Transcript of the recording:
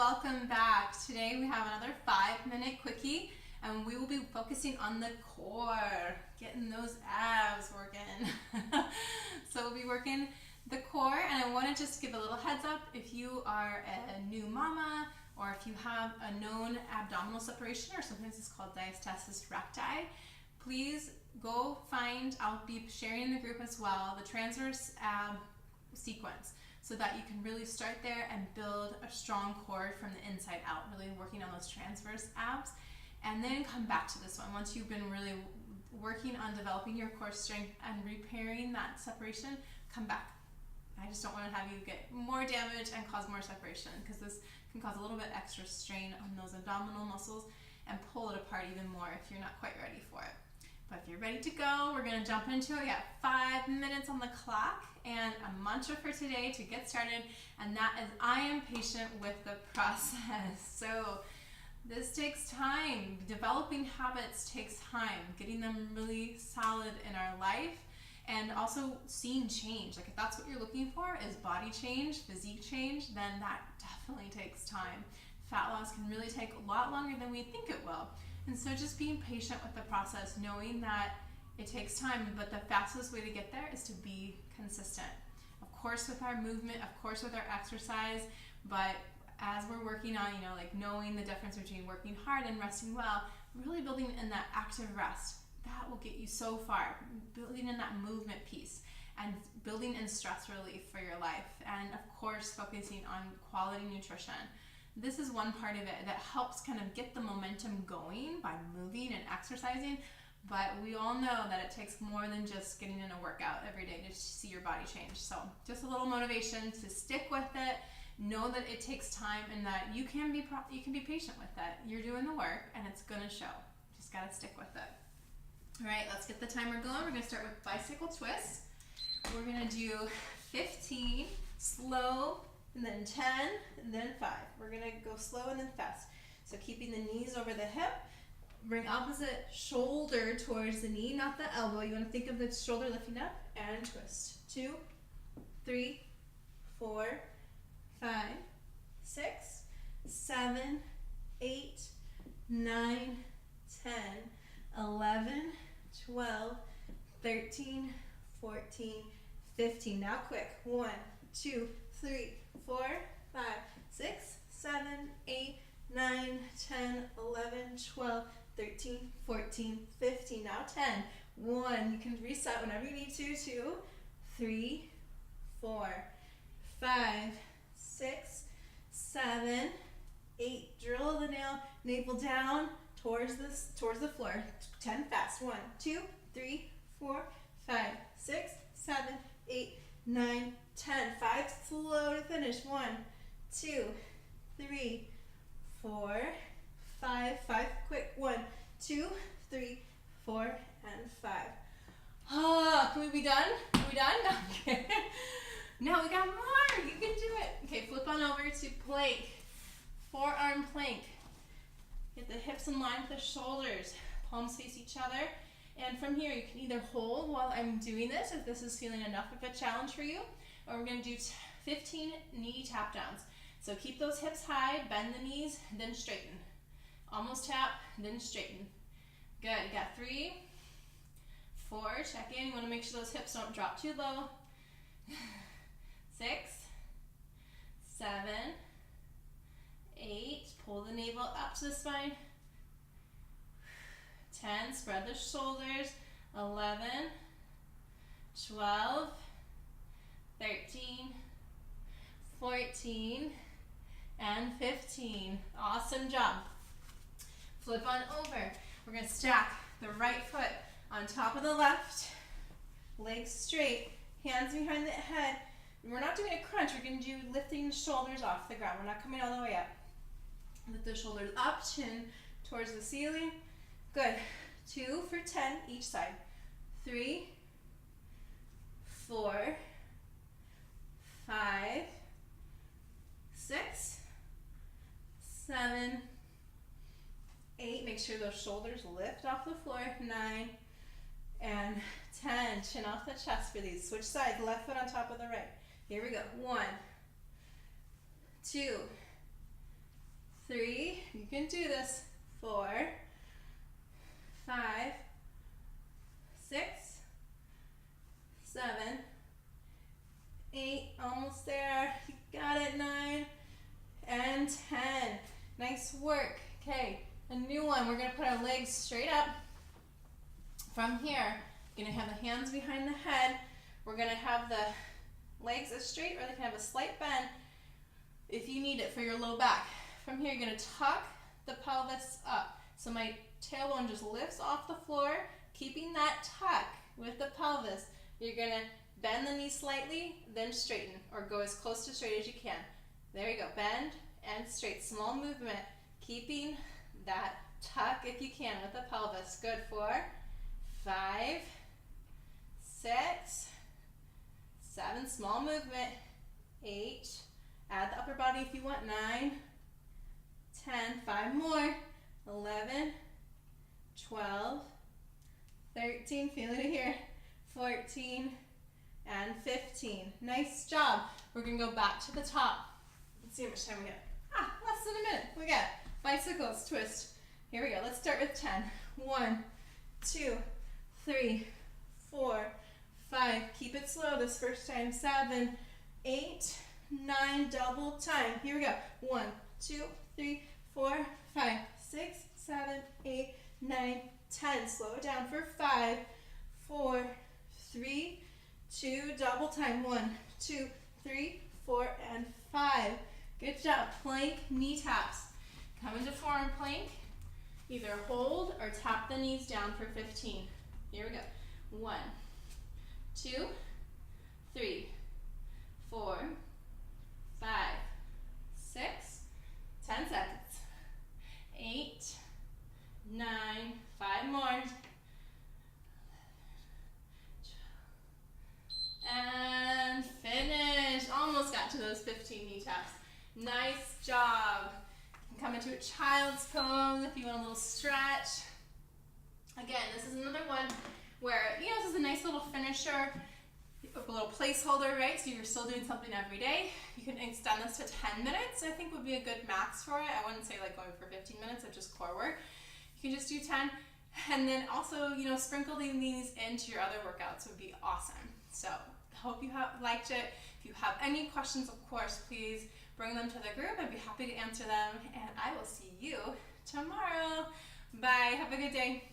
welcome back. Today we have another 5-minute quickie and we will be focusing on the core, getting those abs working. So we'll be working the core, and I want to just give a little heads up if you are a new mama or if you have a known abdominal separation, or sometimes it's called diastasis recti. Please go find, I'll be sharing in the group as well, the transverse ab sequence, so that you can really start there and build a strong core from the inside out, really working on those transverse abs, and then come back to this one. Once you've been really working on developing your core strength and repairing that separation, come back. I just don't want to have you get more damage and cause more separation, because this can cause a little bit extra strain on those abdominal muscles and pull it apart even more if you're not quite ready for it. But if you're ready to go, we're going to jump into it. We got 5 minutes on the clock and a mantra for today to get started, and that is, I am patient with the process. So this takes time. Developing habits takes time. Getting them really solid in our life, and also seeing change. Like if that's what you're looking for, is body change, physique change, then that definitely takes time. Fat loss can really take a lot longer than we think it will. And so just being patient with the process, knowing that it takes time, but the fastest way to get there is to be consistent. Of course with our movement, of course with our exercise, but as we're working on, like knowing the difference between working hard and resting well, really building in that active rest, that will get you so far. Building in that movement piece and building in stress relief for your life, and of course focusing on quality nutrition. This is one part of it that helps kind of get the momentum going by moving and exercising, but we all know that it takes more than just getting in a workout every day to see your body change. So just a little motivation to stick with it, know that it takes time, and that you can be patient with it. You're doing the work and it's gonna show. Just gotta stick with it. All right, let's get the timer going. We're gonna start with bicycle twists. We're gonna do 15, slow, and then 10, and then 5. We're gonna go slow and then fast. So keeping the knees over the hip, bring opposite shoulder towards the knee, not the elbow. You wanna think of the shoulder lifting up, and twist. 2, 3, 4, 5, 6, 7, 8, 9, 10, 11, 12, 13, 14, 15. Now quick. 1, 2, 3, 4, 5, 6, 7, 8, 9, 10, 11, 12, 13, 14, 15. Now 10. 1. You can reset whenever you need to. 2, 3, 4, 5, 6, 7, 8. Drill the navel down towards the floor. 10 fast. 1, 2, 3, 4, 5, 6, 7, 8, 9, 10. 5 slow to finish. 1, 2, 3, 4, 5. 5 quick. 1, 2, 3, 4, and 5. Can we be done? Are we done? Okay. No, we got more. You can do it. Okay, flip on over to plank. Forearm plank. Get the hips in line with the shoulders. Palms face each other. And from here, you can either hold while I'm doing this, if this is feeling enough of a challenge for you, or we're going to do 15 knee tap downs. So keep those hips high, bend the knees, then straighten. Almost tap, then straighten. Good. You got 3, 4, check in. You want to make sure those hips don't drop too low. 6, 7, 8, pull the navel up to the spine. 10, spread the shoulders. 11, 12, 13, 14, and 15. Awesome job. Flip on over. We're going to stack the right foot on top of the left, legs straight, hands behind the head. We're not doing a crunch. We're going to do lifting the shoulders off the ground. We're not coming all the way up. Lift the shoulders up, chin towards the ceiling. Good. 2 for 10 each side. 3, 4, 5, 6, 7, 8. Make sure those shoulders lift off the floor. 9 and 10. Chin off the chest for these. Switch sides. Left foot on top of the right. Here we go. 1, 2, 3, you can do this, 4, 5, 6, 7, 8, almost there, you got it, 9, and 10. Nice work. Okay, a new one. We're gonna put our legs straight up. From here, you're gonna have the hands behind the head. We're gonna have the legs as straight, or they can have a slight bend if you need it for your low back. From here, you're gonna tuck the pelvis up. So my tailbone just lifts off the floor, keeping that tuck with the pelvis. You're gonna bend the knee slightly, then straighten, or go as close to straight as you can. There you go, bend and straight, small movement, keeping that tuck if you can with the pelvis. Good, 4, 5, 6, 7, small movement, 8, add the upper body if you want, 9, 10, 5 more, 11, 12, 13, feel it here, 14, and 15. Nice job. We're gonna go back to the top. Let's see how much time we get. Less than a minute. We got bicycles, twist. Here we go. Let's start with 10. 1, 2, 3, 4, 5. Keep it slow this first time. 7, 8, 9, double time. Here we go. 1, 2, 3, 4, 5, 6, 7, 8, 9, 10. Slow it down for 5, 4, 3, 2, double time. 1, 2, 3, 4, and 5. Good job. Plank, knee taps. Come into forearm plank. Either hold or tap the knees down for 15. Here we go. 1, 2, 3, 4, 5, 6, 10 seconds. 8, 9, 5 more. And finish. Almost got to those 15 knee taps. Nice job. You can come into a child's pose if you want a little stretch. Again, this is another one where, this is a nice little finisher, a little placeholder, right? So you're still doing something every day. You can extend this to 10 minutes, I think would be a good max for it. I wouldn't say like going for 15 minutes of just core work. You can just do 10. And then also, sprinkling these into your other workouts would be awesome. So hope you have liked it. If you have any questions, of course, please bring them to the group. I'd be happy to answer them. And I will see you tomorrow. Bye. Have a good day.